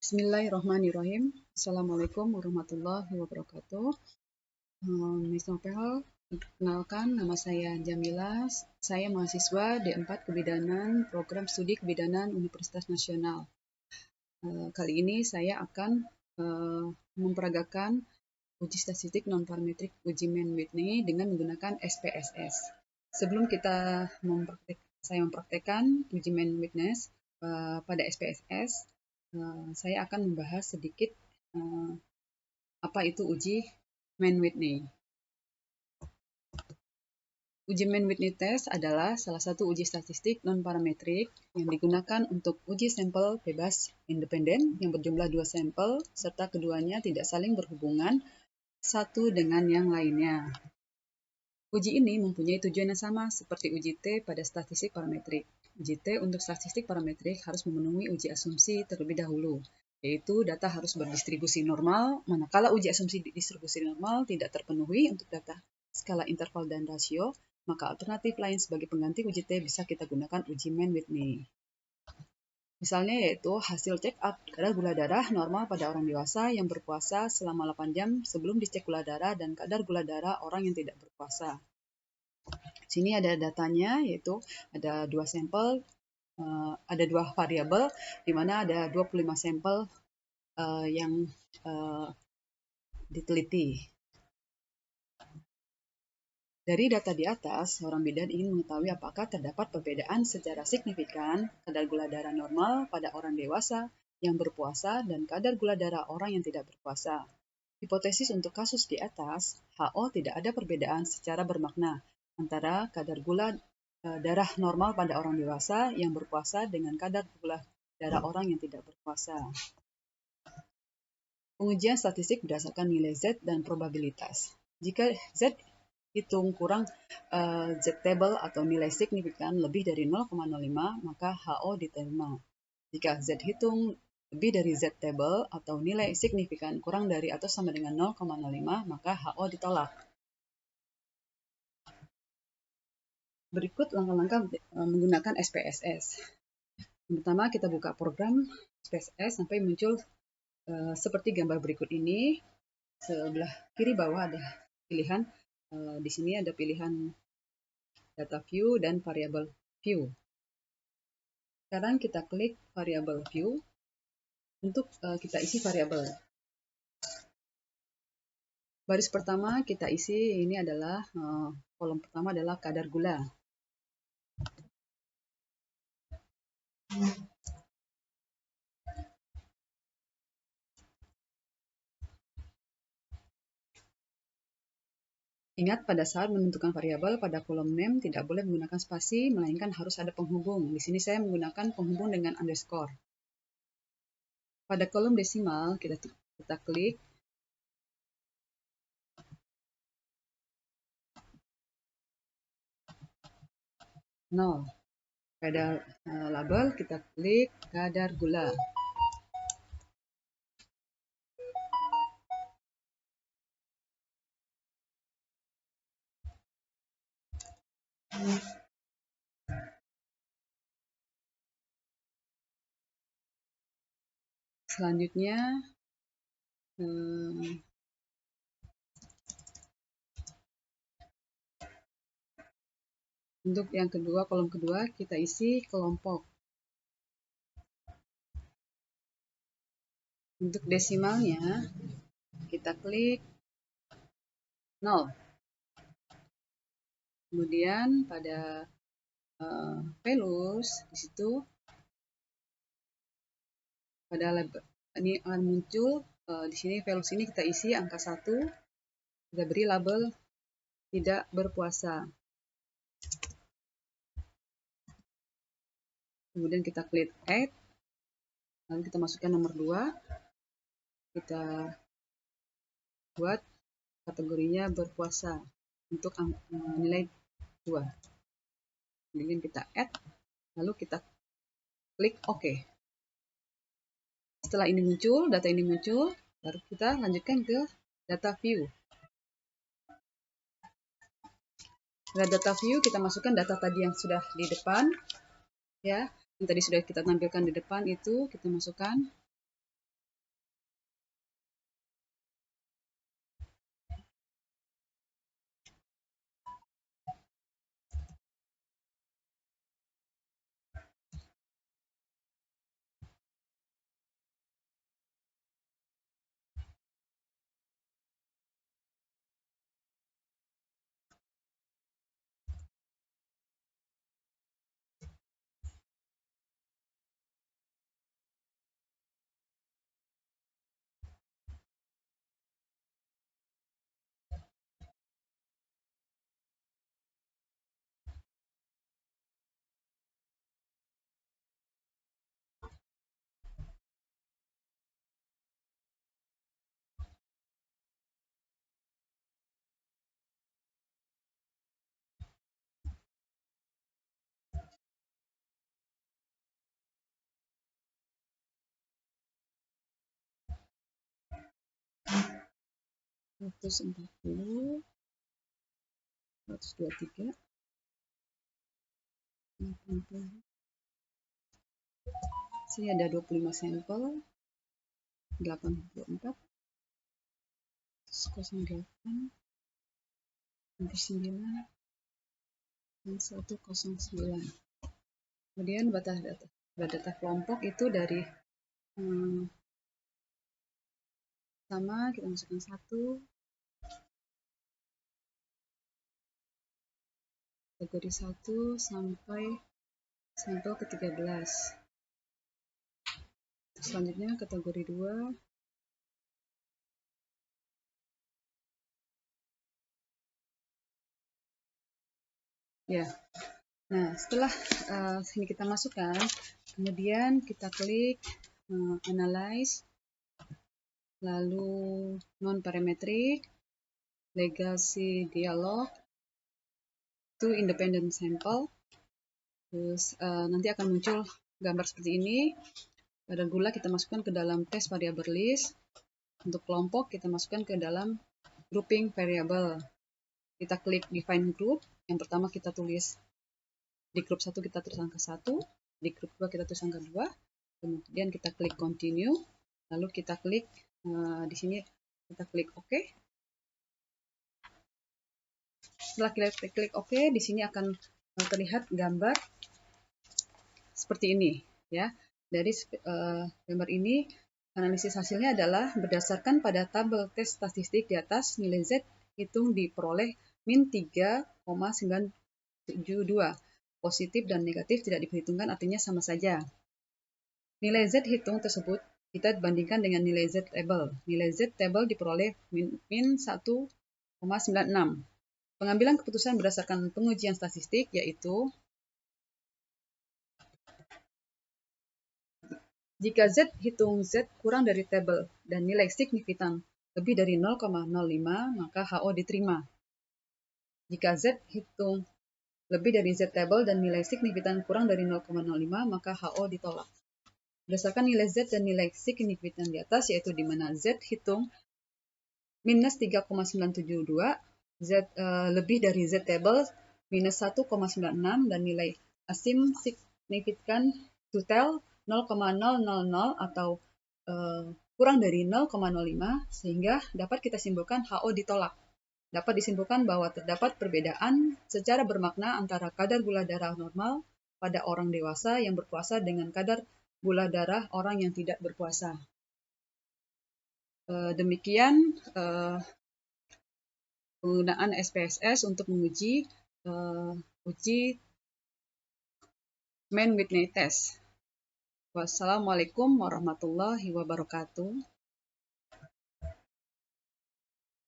Bismillahirrahmanirrahim. Assalamualaikum warahmatullahi wabarakatuh. Miss Nopel, perkenalkan nama saya Jamila. Saya mahasiswa D4 Kebidanan Program Studi Kebidanan Universitas Nasional. Kali ini saya akan memperagakan uji statistik non-parametrik uji Mann-Whitney dengan menggunakan SPSS. Sebelum saya mempraktekkan uji Mann-Whitney pada SPSS, saya akan membahas sedikit apa itu uji Mann-Whitney. Uji Mann-Whitney test adalah salah satu uji statistik non-parametrik yang digunakan untuk uji sampel bebas independen yang berjumlah 2 sampel serta keduanya tidak saling berhubungan satu dengan yang lainnya. Uji ini mempunyai tujuan yang sama seperti uji T pada statistik parametrik. Uji T untuk statistik parametrik harus memenuhi uji asumsi terlebih dahulu, yaitu data harus berdistribusi normal, manakala uji asumsi distribusi normal tidak terpenuhi untuk data skala interval dan rasio, maka alternatif lain sebagai pengganti uji T bisa kita gunakan uji Mann-Whitney. Misalnya yaitu hasil check up kadar gula darah normal pada orang dewasa yang berpuasa selama 8 jam sebelum dicek gula darah dan kadar gula darah orang yang tidak berpuasa. Sini ada datanya, yaitu ada 2 sampel, ada 2 variabel, di mana ada 25 sampel yang diteliti. Dari data di atas, seorang bidan ingin mengetahui apakah terdapat perbedaan secara signifikan kadar gula darah normal pada orang dewasa yang berpuasa dan kadar gula darah orang yang tidak berpuasa. Hipotesis untuk kasus di atas, HO tidak ada perbedaan secara bermakna antara kadar gula darah normal pada orang dewasa yang berpuasa dengan kadar gula darah orang yang tidak berpuasa. Pengujian statistik berdasarkan nilai Z dan probabilitas. Jika Z hitung kurang Z-table atau nilai signifikan lebih dari 0,05, maka HO diterima. Jika Z hitung lebih dari Z-table atau nilai signifikan kurang dari atau sama dengan 0,05, maka HO ditolak. Berikut langkah-langkah menggunakan SPSS. Yang pertama, kita buka program SPSS sampai muncul seperti gambar berikut ini. Sebelah kiri bawah ada pilihan. Di sini ada pilihan data view dan variable view. Sekarang kita klik variable view untuk kita isi variabel. Baris pertama kita isi ini adalah kolom pertama adalah kadar gula. Ingat, pada saat menentukan variabel pada kolom name tidak boleh menggunakan spasi, melainkan harus ada penghubung. Di sini saya menggunakan penghubung dengan underscore. Pada kolom desimal kita klik nol. Pada label kita klik kadar gula. Selanjutnya untuk yang kedua, kolom kedua kita isi kelompok. Untuk desimalnya kita klik 0. Kemudian pada values di situ pada label ini akan muncul di sini values ini kita isi angka 1, kita beri label tidak berpuasa. Kemudian kita klik add, lalu kita masukkan nomor 2, kita buat kategorinya berpuasa untuk nilai 2. Kemudian kita add, lalu kita klik OK. Setelah ini muncul, data ini muncul, baru kita lanjutkan ke data view. Pada data view kita masukkan data tadi yang sudah di depan, ya, yang tadi sudah kita tampilkan di depan itu kita masukkan. 140, 123, 60. Sini ada 25 sampel, 84, 08, 9, dan 109. Kemudian data kelompok itu dari pertama kita masukkan 1, kategori 1 sampai sampel ke-13. Selanjutnya kategori 2, ya. Nah, setelah sini kita masukkan, kemudian kita klik analyze, lalu non-parametric, legacy dialog, to independent sample. Terus nanti akan muncul gambar seperti ini. Kadar gula kita masukkan ke dalam test variable list. Untuk kelompok kita masukkan ke dalam grouping variable. Kita klik define group. Yang pertama kita tulis di grup 1 kita tulis angka 1, di grup 2 kita tulis angka 2. Kemudian kita klik continue. Lalu kita klik di sini kita klik OK. Setelah kita klik OK, di sini akan terlihat gambar seperti ini, ya. Dari gambar ini, analisis hasilnya adalah berdasarkan pada tabel tes statistik di atas, nilai Z hitung diperoleh min 3,972. Positif dan negatif tidak diperhitungkan, artinya sama saja. Nilai Z hitung tersebut kita bandingkan dengan nilai Z table. Nilai Z table diperoleh min 1,96. Pengambilan keputusan berdasarkan pengujian statistik yaitu jika Z hitung Z kurang dari tabel dan nilai signifikan lebih dari 0,05, maka HO diterima. Jika Z hitung lebih dari Z table dan nilai signifikan kurang dari 0,05, maka HO ditolak. Berdasarkan nilai Z dan nilai signifikan di atas, yaitu di mana Z hitung minus 3,972, Z lebih dari Z table minus 1,96, dan nilai asim signifikan total 0,000 atau kurang dari 0,05, sehingga dapat kita simpulkan HO ditolak. Dapat disimpulkan bahwa terdapat perbedaan secara bermakna antara kadar gula darah normal pada orang dewasa yang berpuasa dengan kadar gula darah orang yang tidak berpuasa. Demikian penggunaan SPSS untuk menguji uji Mann-Whitney test. Wassalamualaikum warahmatullahi wabarakatuh.